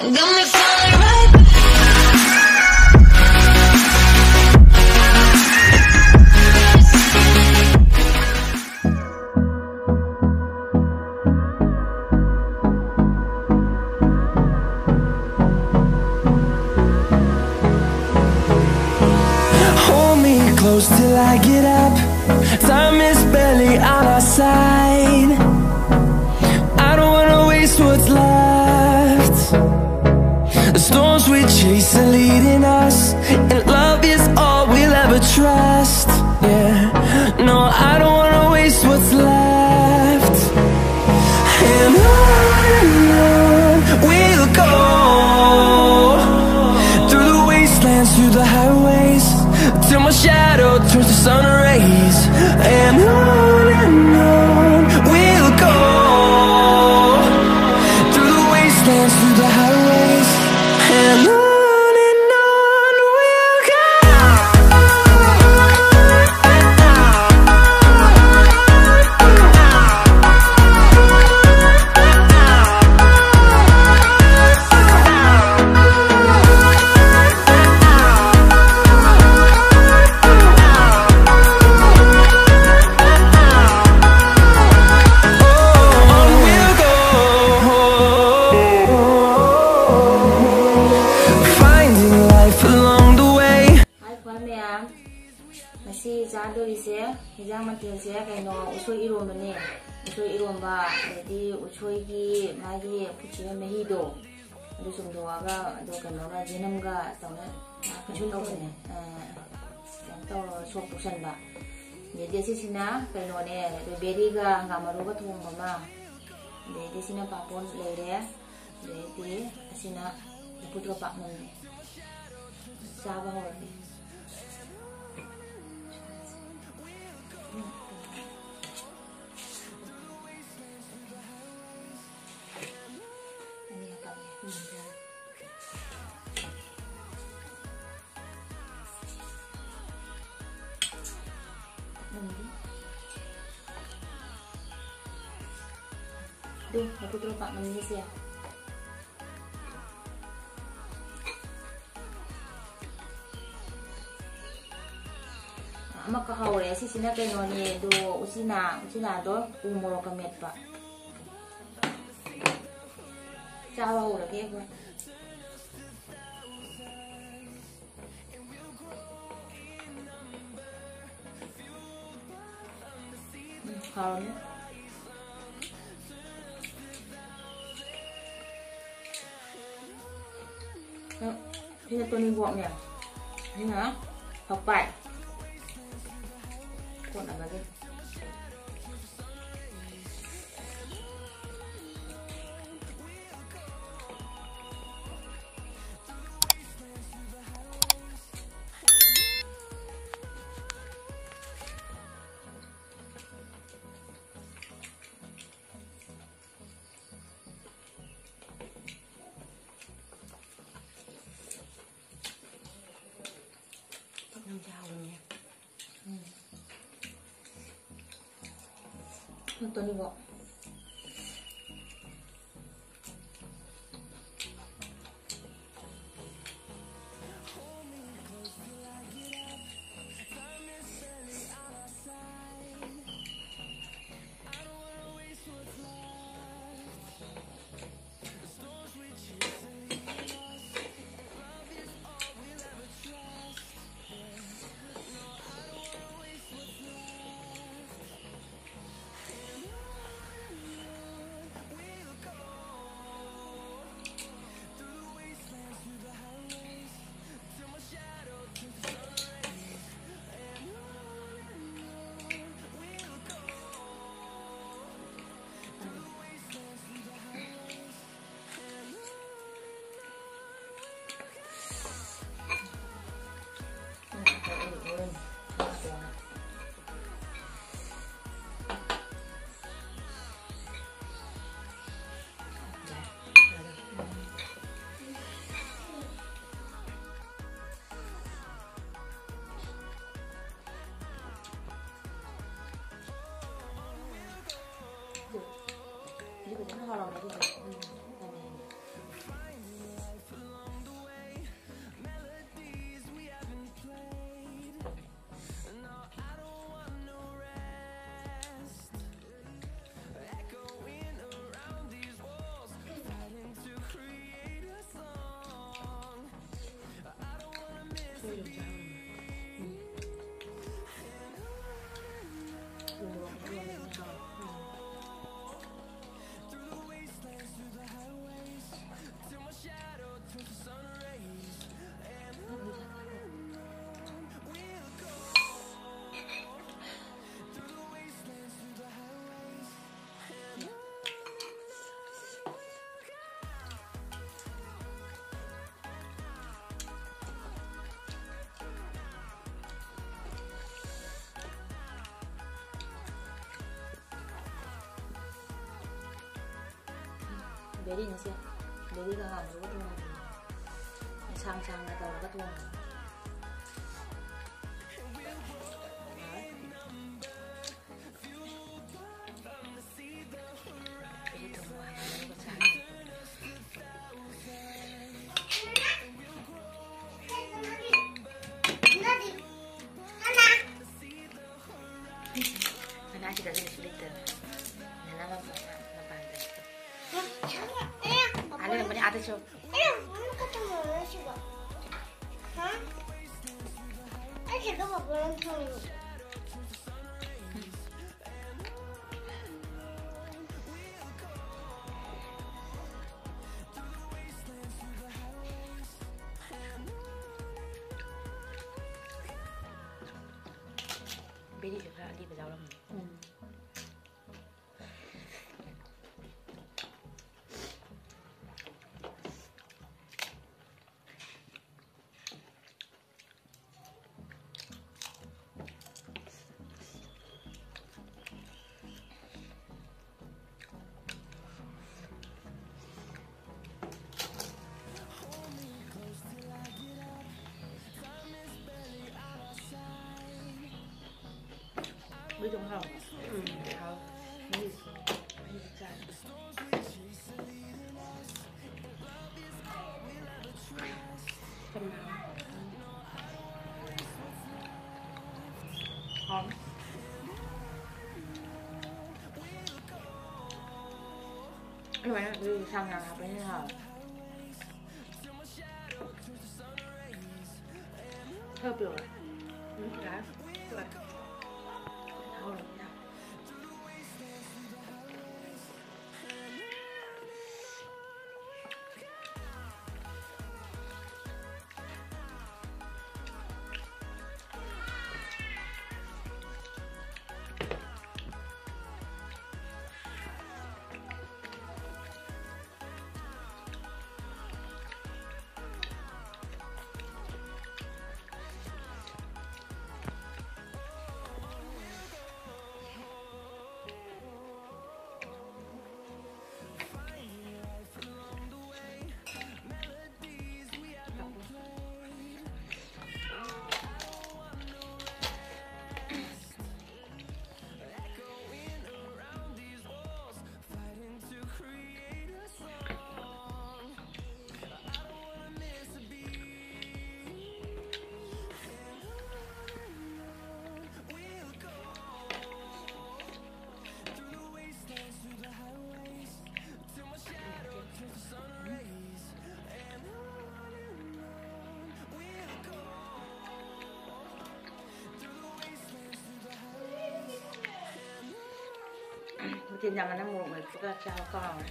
Got me feeling right. Hold me close till I get up. Time is barely on our side. I don't wanna waste what's left. The storms we chase are leading us, and love is all we'll ever trust. Yeah, no, I don't wanna waste what's left. And on we'll go, through the wastelands, through the highways, till my shadow turns to sun rays. And on we'll go, through the wastelands, through the highways, and on we'll go. Masih jadul ise, hijang mati ise kaino usoi irom bane, usoi irom ba, jadi usoi ki magi pucina mehido, adu sumdo aga, adu kaino ga jenam ga, tahu na, kacun tau bane, tau sok pusan ba, jadi sina kaino ne, beri ga ngamaru ga tuang mama, jadi sina papon lere, jadi sina putra pak mun, sabah orang. Duh, aku terlupa menangis ya. Makakaure si sina kayo ni do usina do umuro kamet pa. Sawa ura kaya ko. Haron. Ini là tôi buộc nè, thế hả? Học bài. Còn là cái. Ito ni Bo. 베리는세 베리가 가지고 동 상상나 더가 동 Nasi dah sulit tu. Nama apa? Ada yang punya ada cok. Mana kata mana sih kok? Hah? Ada apa belum tahu? Beli juga di dalam. Với trong hồng hồng mấy chai trong nào hồng nhưng mà đi sang nào học đến hở thơm được đấy được thôi nha. Trên rằng nó một người cũng là chào con này.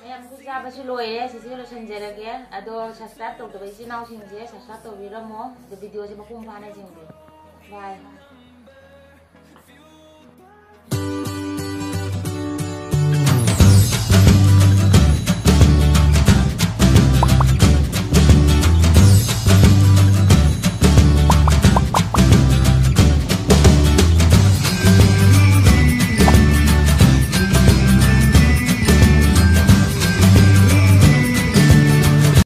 Em cứ ra basi lôi ấy, thì sẽ sinh ra cái, đó subscribe tổ tụi bây giờ nào sinh ra subscribe tổ video mà, cái video gì mà cũng vào này sinh được, bye.